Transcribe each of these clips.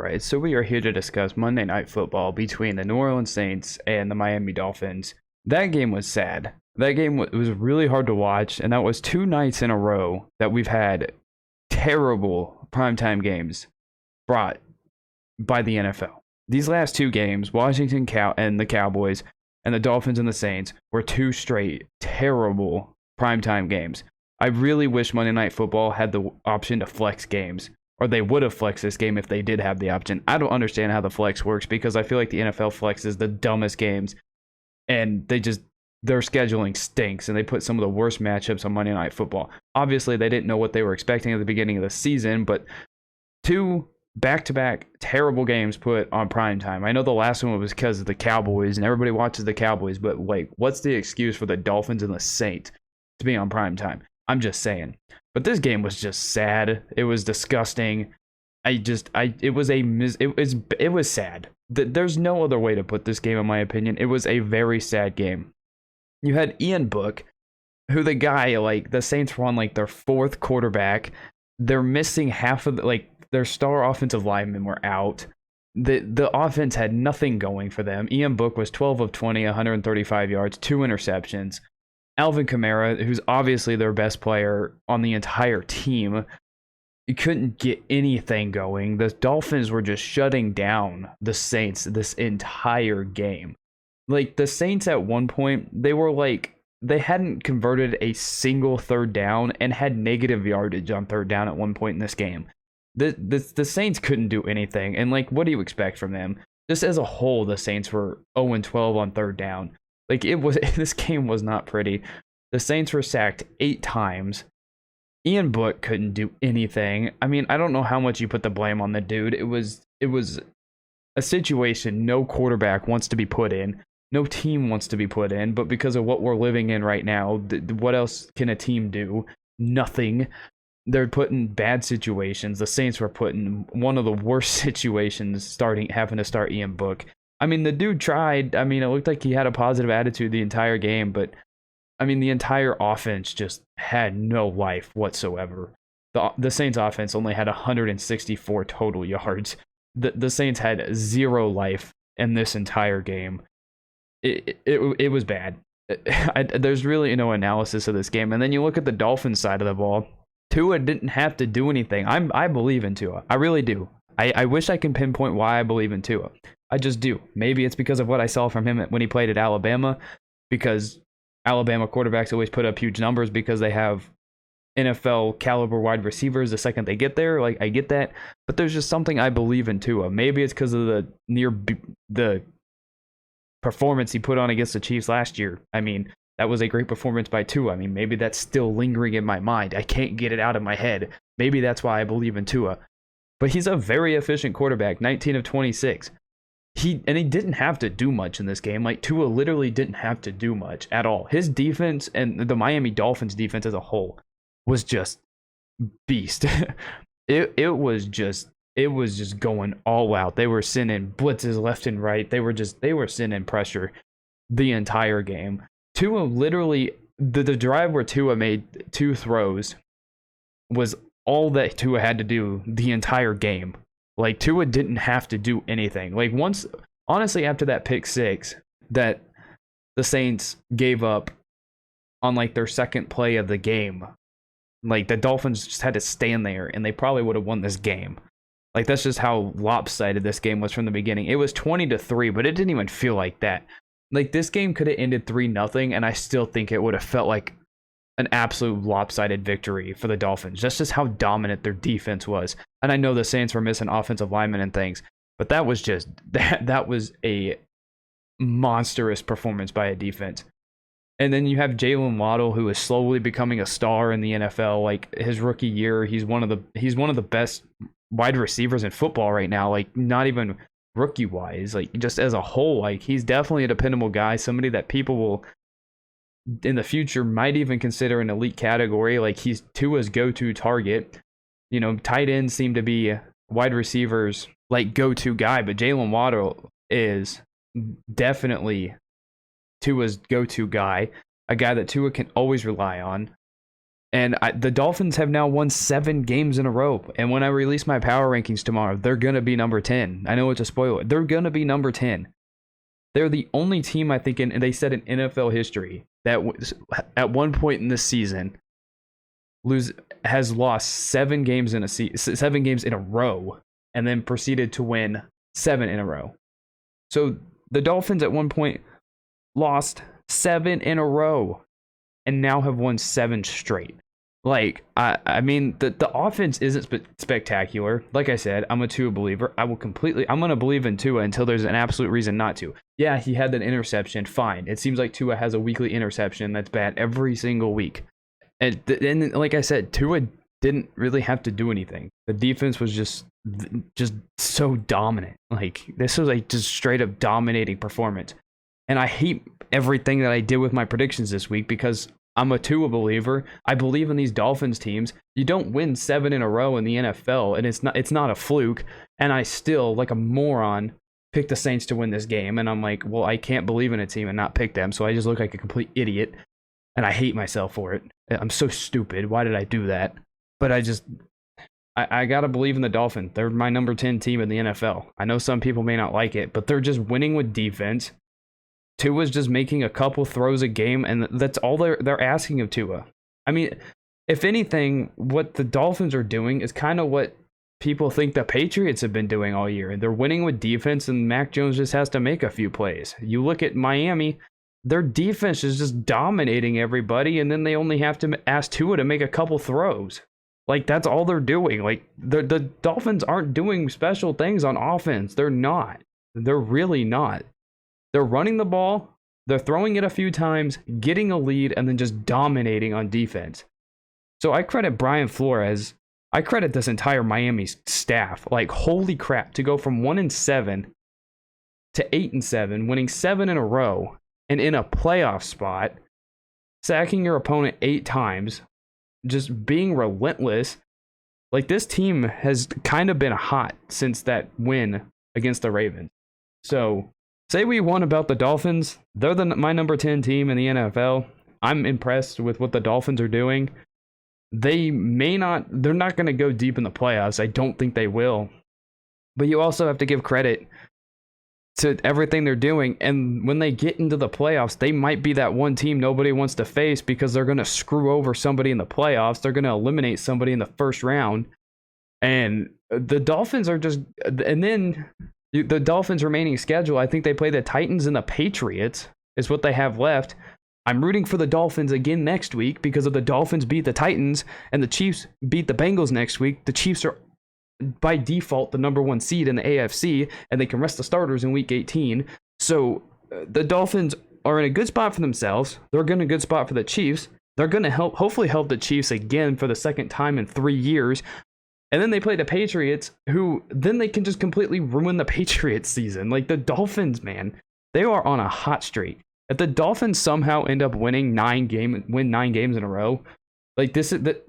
right, so we are here to discuss Monday Night Football between the New Orleans Saints and the Miami Dolphins. That game was sad. That game was really hard to watch, and that was 2 nights in a row that we've had terrible primetime games brought by the NFL. These last 2 games, Washington and the Cowboys and the Dolphins and the Saints, were 2 straight terrible primetime games. I really wish Monday Night Football had the option to flex games, or they would have flexed this game if they did have the option. I don't understand how the flex works because I feel like the NFL flexes the dumbest games, and their scheduling stinks, and they put some of the worst matchups on Monday Night Football. Obviously, they didn't know what they were expecting at the beginning of the season, but 2 back-to-back terrible games put on prime time. I know the last one was because of the Cowboys, and everybody watches the Cowboys, but like, what's the excuse for the Dolphins and the Saints to be on prime time? I'm just saying. But this game was just sad. It was disgusting. It was sad. There's no other way to put this game, in my opinion. It was a very sad game. You had Ian Book, who the Saints were on like their 4th quarterback. They're missing half of their star offensive linemen were out. The offense had nothing going for them. Ian Book was 12 of 20, 135 yards, 2 interceptions. Alvin Kamara, who's obviously their best player on the entire team, couldn't get anything going. The Dolphins were just shutting down the Saints this entire game. Like, the Saints at one point, they hadn't converted a single 3rd down and had negative yardage on 3rd down at one point in this game. The Saints couldn't do anything, and what do you expect from them? Just as a whole, the Saints were 0-12 on 3rd down. This game was not pretty. The Saints were sacked 8 times. Ian Book couldn't do anything. I mean, I don't know how much you put the blame on the dude. It was a situation no quarterback wants to be put in. No team wants to be put in, but because of what we're living in right now, what else can a team do? Nothing. They're put in bad situations. The Saints were put in one of the worst situations having to start Ian Book. I mean, the dude tried. I mean, it looked like he had a positive attitude the entire game, but I mean, the entire offense just had no life whatsoever. The Saints offense only had 164 total yards. The Saints had 0 life in this entire game. It was bad. There's really no analysis of this game. And then you look at the Dolphins side of the ball. Tua didn't have to do anything. I believe in Tua. I really do. I wish I can pinpoint why I believe in Tua. I just do. Maybe it's because of what I saw from him when he played at Alabama, because Alabama quarterbacks always put up huge numbers because they have NFL caliber wide receivers the second they get there. I get that, but there's just something I believe in Tua. Maybe it's because of the performance he put on against the Chiefs last year. I mean, that was a great performance by Tua. I mean, maybe that's still lingering in my mind. I can't get it out of my head. Maybe that's why I believe in Tua. But he's a very efficient quarterback, 19 of 26. He didn't have to do much in this game. Tua literally didn't have to do much at all. His defense and the Miami Dolphins defense as a whole was just beast. It was just going all out. They were sending blitzes left and right. They were sending pressure the entire game. Tua literally, the drive where Tua made 2 throws was all that Tua had to do the entire game. Tua didn't have to do anything. Honestly, after that pick 6 that the Saints gave up on their second play of the game, the Dolphins just had to stand there and they probably would have won this game. That's just how lopsided this game was from the beginning. It was 20-3, but it didn't even feel like that. This game could have ended 3-0, and I still think it would have felt like an absolute lopsided victory for the Dolphins. That's just how dominant their defense was. And I know the Saints were missing offensive linemen and things, but that was just that was a monstrous performance by a defense. And then you have Jalen Waddle, who is slowly becoming a star in the NFL. His rookie year, he's one of the best wide receivers in football right now. Not even rookie wise, just as a whole, he's definitely a dependable guy, somebody that people will in the future might even consider an elite category. He's Tua's go-to target. Tight ends seem to be wide receivers go-to guy, but Jalen Waddle is definitely Tua's go-to guy, a guy that Tua can always rely on. And the Dolphins have now won 7 games in a row. And when I release my power rankings tomorrow, they're going to be number 10. I know it's a spoiler. They're going to be number 10. They're the only team, I think, and they said in NFL history that at one point in this season has lost 7 games in 7 games in a row, and then proceeded to win 7 in a row. So the Dolphins at one point lost 7 in a row, and now have won 7 straight. I mean, the offense isn't spectacular. Like I said, I'm a Tua believer. I'm going to believe in Tua until there's an absolute reason not to. Yeah, he had that interception. Fine. It seems like Tua has a weekly interception that's bad every single week. And like I said, Tua didn't really have to do anything. The defense was just so dominant. Like, this was like just straight up dominating performance. And I hate everything that I did with my predictions this week because I'm a Tua believer. I believe in these Dolphins teams. You don't win 7 in a row in the NFL, and it's not a fluke. And I still, like a moron, picked the Saints to win this game. And I'm like, well, I can't believe in a team and not pick them. So I just look like a complete idiot. And I hate myself for it. I'm so stupid. Why did I do that? But I got to believe in the Dolphins. They're my number 10 team in the NFL. I know some people may not like it, but they're just winning with defense. Tua's just making a couple throws a game, and that's all they're asking of Tua. I mean, if anything, what the Dolphins are doing is kind of what people think the Patriots have been doing all year. They're winning with defense, and Mac Jones just has to make a few plays. You look at Miami, their defense is just dominating everybody, and then they only have to ask Tua to make a couple throws. Like, that's all they're doing. Like, the Dolphins aren't doing special things on offense. They're not. They're really not. They're running the ball, they're throwing it a few times, getting a lead, and then just dominating on defense. So I credit Brian Flores. I credit this entire Miami staff. Like, holy crap, to go from 1-7 to 8-7, winning 7 in a row, and in a playoff spot, sacking your opponent 8 times, just being relentless. Like, this team has kind of been hot since that win against the Ravens. So say we won about the Dolphins. They're my number 10 team in the NFL. I'm impressed with what the Dolphins are doing. They're not going to go deep in the playoffs. I don't think they will. But you also have to give credit to everything they're doing. And when they get into the playoffs, they might be that one team nobody wants to face because they're going to screw over somebody in the playoffs. They're going to eliminate somebody in the first round. And the Dolphins are just... And then the Dolphins' remaining schedule, I think they play the Titans and the Patriots is what they have left. I'm rooting for the Dolphins again next week because if the Dolphins beat the Titans and the Chiefs beat the Bengals next week, the Chiefs are by default the number 1 seed in the AFC, and they can rest the starters in week 18. So the Dolphins are in a good spot for themselves. They're in a good spot for the Chiefs. They're going to hopefully help the Chiefs again for the second time in 3 years. And then they play the Patriots, who then they can just completely ruin the Patriots season. Like, the Dolphins, man, they are on a hot streak. If the Dolphins somehow end up winning 9 games in a row, like, this is that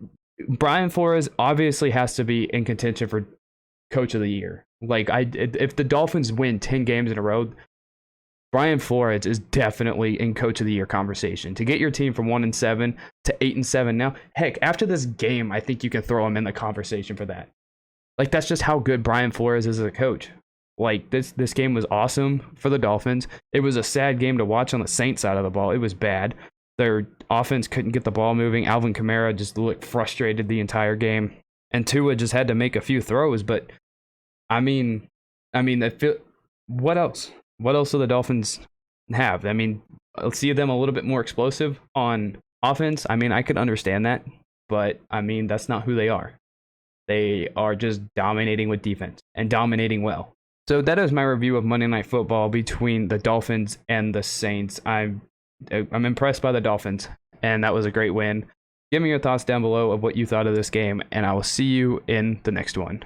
Brian Flores obviously has to be in contention for Coach of the Year. Like, if the Dolphins win 10 games in a row, Brian Flores is definitely in Coach of the Year conversation. To get your team from 1-7 to 8-7 now, heck, after this game, I think you can throw him in the conversation for that. Like, that's just how good Brian Flores is as a coach. Like, this game was awesome for the Dolphins. It was a sad game to watch on the Saints side of the ball. It was bad. Their offense couldn't get the ball moving. Alvin Kamara just looked frustrated the entire game. And Tua just had to make a few throws. But, I mean, what else? What else do the Dolphins have? I mean, I'll see them a little bit more explosive on offense. I mean, I could understand that. But, I mean, that's not who they are. They are just dominating with defense and dominating well. So that is my review of Monday Night Football between the Dolphins and the Saints. I'm impressed by the Dolphins, and that was a great win. Give me your thoughts down below of what you thought of this game, and I will see you in the next one.